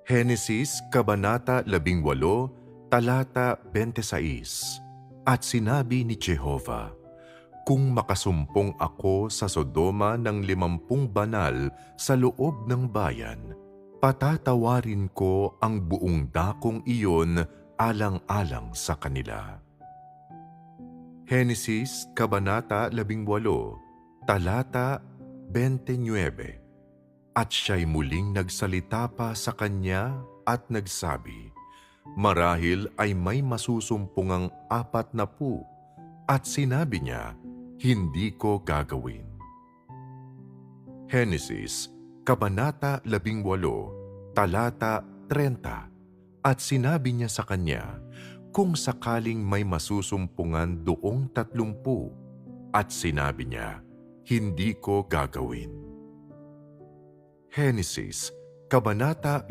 Henesis Kabanata 18, talata 26. At sinabi ni Jehova, kung makasumpong ako sa Sodoma ng 50 banal sa loob ng bayan, patatawarin ko ang buong dakong iyon alang-alang sa kanila. Henesis Kabanata 18, talata 29. At siya'y muling nagsalita pa sa kanya at nagsabi, marahil ay may masusumpungang 40, at sinabi niya, hindi ko gagawin. Henesis Kabanata 18, talata 30. At sinabi niya sa kanya, kung sakaling may masusumpungan 30, at sinabi niya, hindi ko gagawin. Henesis Kabanata